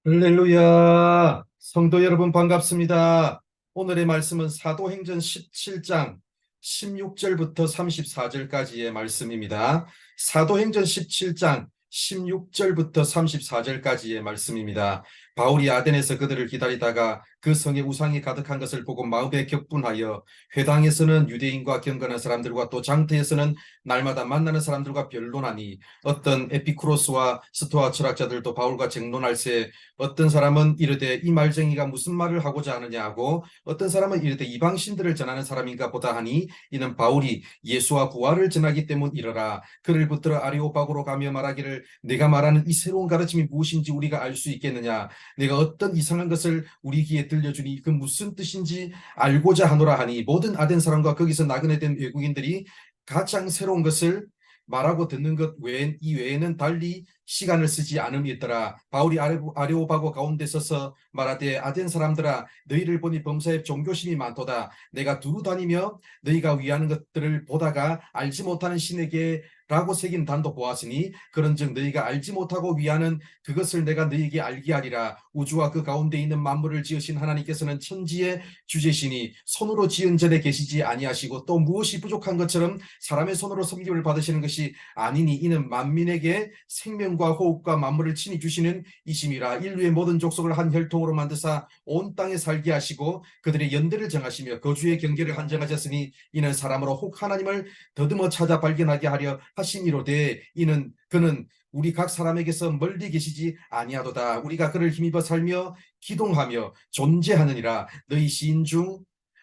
할렐루야. 성도 여러분 반갑습니다. 오늘의 말씀은 사도행전 17장 16절부터 34절까지의 말씀입니다. 사도행전 17장 16절부터 34절까지의 말씀입니다. 바울이 아덴에서 그들을 기다리다가 그 성에 우상이 가득한 것을 보고 마음에 격분하여 회당에서는 유대인과 경건한 사람들과 또 장터에서는 날마다 만나는 사람들과 변론하니 어떤 에피쿠로스와 스토아 철학자들도 바울과 쟁론할세 어떤 사람은 이르되 이 말쟁이가 무슨 말을 하고자 하느냐 하고 어떤 사람은 이르되 이방신들을 전하는 사람인가 보다 하니 이는 바울이 예수와 부활을 전하기 때문이러라. 그를 붙들어 아레오파고로 가며 말하기를 내가 말하는 이 새로운 가르침이 무엇인지 우리가 알 수 있겠느냐. 내가 어떤 이상한 것을 우리 귀에 들려주니 그 무슨 뜻인지 알고자 하노라 하니 모든 아덴 사람과 거기서 나그네 된 외국인들이 가장 새로운 것을 말하고 듣는 것 외엔 이 외에는 달리 시간을 쓰지 않음이더라. 바울이 아레오바고 가운데 서서 말하되 아덴 사람들아 너희를 보니 범사에 종교심이 많도다. 내가 두루 다니며 너희가 위하는 것들을 보다가 알지 못하는 신에게 라고 새긴 단도 보았으니 그런즉 너희가 알지 못하고 위하는 그것을 내가 너희에게 알게 하리라. 우주와 그 가운데 있는 만물을 지으신 하나님께서는 천지의 주제시니 손으로 지은 전에 계시지 아니하시고 또 무엇이 부족한 것처럼 사람의 손으로 섬김을 받으시는 것이 아니니 이는 만민에게 생명과 호흡과 만물을 친히 주시는 이심이라. 인류의 모든 족속을 한 혈통으로 만드사 온 땅에 살게 하시고 그들의 연대를 정하시며 거주의 경계를 한정하셨으니 이는 사람으로 혹 하나님을 더듬어 찾아 발견하게 하려 하심이로되 이는 그는 우리 각 사람에게서 멀리 계시지 아니하도다. 우리가 그를 힘입어 살며 기동하며 존재하느니라. 너희 시인 중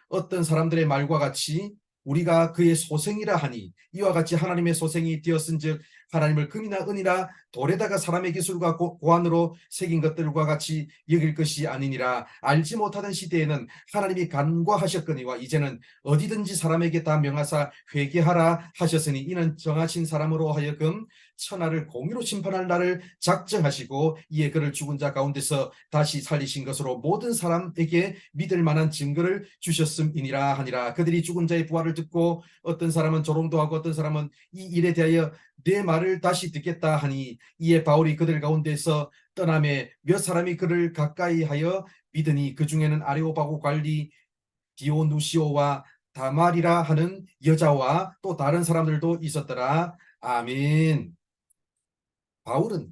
어떤 사람들의 말과 같이 우리가 그의 소생이라 하니 이와 같이 하나님의 소생이 되었은즉 하나님을 금이나 은이나 돌에다가 사람의 기술과 고안으로 새긴 것들과 같이 여길 것이 아니니라. 알지 못하던 시대에는 하나님이 간과하셨거니와 이제는 어디든지 사람에게 다 명하사 회개하라 하셨으니 이는 정하신 사람으로 하여금 천하를 공의로 심판할 날을 작정하시고 이에 그를 죽은 자 가운데서 다시 살리신 것으로 모든 사람에게 믿을 만한 증거를 주셨음이니라 하니라. 그들이 죽은 자의 부활을 듣고 어떤 사람은 조롱도 하고 어떤 사람은 이 일에 대하여 내 말을 다시 듣겠다 하니 이에 바울이 그들 가운데서 떠나매 몇 사람이 그를 가까이 하여 믿으니 그 중에는 아레오바고 관리 디오누시오와 다말이라 하는 여자와 또 다른 사람들도 있었더라. 아멘. 바울은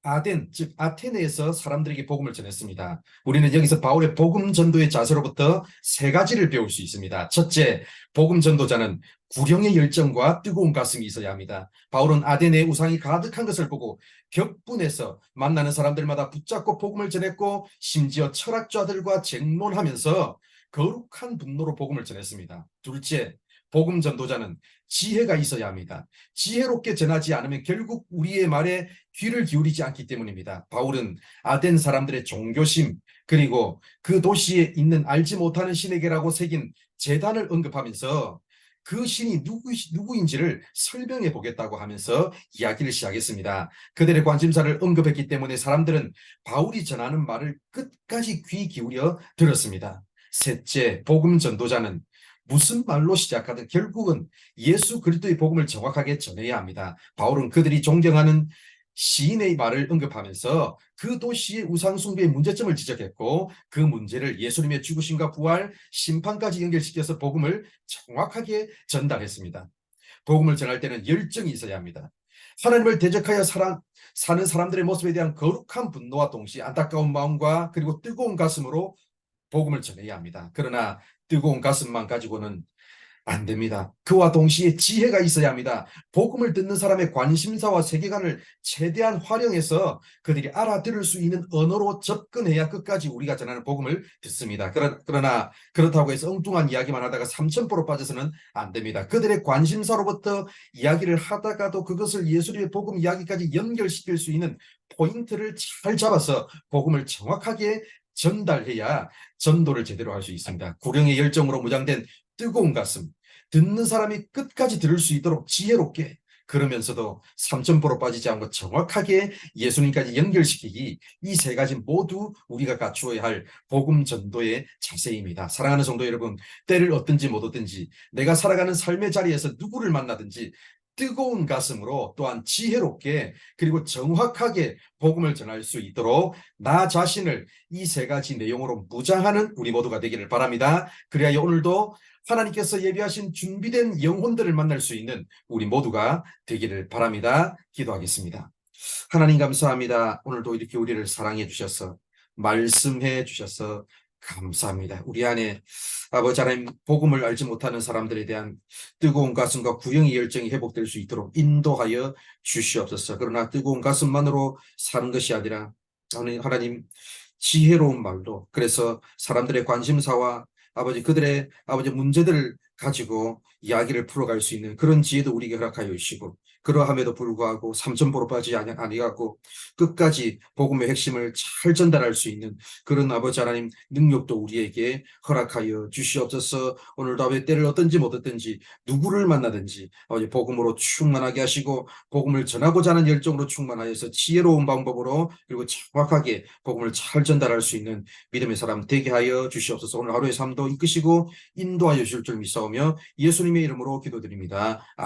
아덴, 즉 아테네에서 사람들에게 복음을 전했습니다. 우리는 여기서 바울의 복음 전도의 자세로부터 세 가지를 배울 수 있습니다. 첫째, 복음 전도자는 구령의 열정과 뜨거운 가슴이 있어야 합니다. 바울은 아덴의 우상이 가득한 것을 보고 격분해서 만나는 사람들마다 붙잡고 복음을 전했고 심지어 철학자들과 쟁론하면서 거룩한 분노로 복음을 전했습니다. 둘째, 복음 전도자는 지혜가 있어야 합니다. 지혜롭게 전하지 않으면 결국 우리의 말에 귀를 기울이지 않기 때문입니다. 바울은 아덴 사람들의 종교심 그리고 그 도시에 있는 알지 못하는 신에게라고 새긴 제단을 언급하면서 그 신이 누구인지를 설명해 보겠다고 하면서 이야기를 시작했습니다. 그들의 관심사를 언급했기 때문에 사람들은 바울이 전하는 말을 끝까지 귀 기울여 들었습니다. 셋째, 복음 전도자는 무슨 말로 시작하든 결국은 예수 그리스도의 복음을 정확하게 전해야 합니다. 바울은 그들이 존경하는 시인의 말을 언급하면서 그 도시의 우상숭배의 문제점을 지적했고 그 문제를 예수님의 죽으심과 부활, 심판까지 연결시켜서 복음을 정확하게 전달했습니다. 복음을 전할 때는 열정이 있어야 합니다. 하나님을 대적하여 사는 사람들의 모습에 대한 거룩한 분노와 동시에 안타까운 마음과 그리고 뜨거운 가슴으로 복음을 전해야 합니다. 그러나 뜨거운 가슴만 가지고는 안 됩니다. 그와 동시에 지혜가 있어야 합니다. 복음을 듣는 사람의 관심사와 세계관을 최대한 활용해서 그들이 알아들을 수 있는 언어로 접근해야 끝까지 우리가 전하는 복음을 듣습니다. 그러나 그렇다고 해서 엉뚱한 이야기만 하다가 삼천포로 빠져서는 안 됩니다. 그들의 관심사로부터 이야기를 하다가도 그것을 예수님의 복음 이야기까지 연결시킬 수 있는 포인트를 잘 잡아서 복음을 정확하게 전달해야 전도를 제대로 할 수 있습니다. 구령의 열정으로 무장된 뜨거운 가슴, 듣는 사람이 끝까지 들을 수 있도록 지혜롭게 그러면서도 삼천포로 빠지지 않고 정확하게 예수님까지 연결시키기 이 세 가지 모두 우리가 갖추어야 할 복음 전도의 자세입니다. 사랑하는 성도 여러분, 때를 얻든지 못 얻든지 내가 살아가는 삶의 자리에서 누구를 만나든지 뜨거운 가슴으로 또한 지혜롭게 그리고 정확하게 복음을 전할 수 있도록 나 자신을 이 세 가지 내용으로 무장하는 우리 모두가 되기를 바랍니다. 그래야 오늘도 하나님께서 예비하신 준비된 영혼들을 만날 수 있는 우리 모두가 되기를 바랍니다. 기도하겠습니다. 하나님 감사합니다. 오늘도 이렇게 우리를 사랑해 주셔서 말씀해 주셔서 감사합니다. 우리 안에 아버지 하나님 복음을 알지 못하는 사람들에 대한 뜨거운 가슴과 구령의 열정이 회복될 수 있도록 인도하여 주시옵소서. 그러나 뜨거운 가슴만으로 사는 것이 아니라 하나님 지혜로운 말도, 그래서 사람들의 관심사와 그들의 문제들을 가지고 이야기를 풀어갈 수 있는 그런 지혜도 우리에게 허락하여 주시고, 그러함에도 불구하고 삼천포로 빠지지 아니하고 끝까지 복음의 핵심을 잘 전달할 수 있는 그런 아버지 하나님 능력도 우리에게 허락하여 주시옵소서. 오늘도 아버지 때를 어떤지 못했든지 누구를 만나든지 아버지 복음으로 충만하게 하시고 복음을 전하고자 하는 열정으로 충만하여서 지혜로운 방법으로 그리고 정확하게 복음을 잘 전달할 수 있는 믿음의 사람 되게 하여 주시옵소서. 오늘 하루의 삶도 이끄시고 인도하여 주실 줄 믿사오며 예수님의 이름으로 기도드립니다.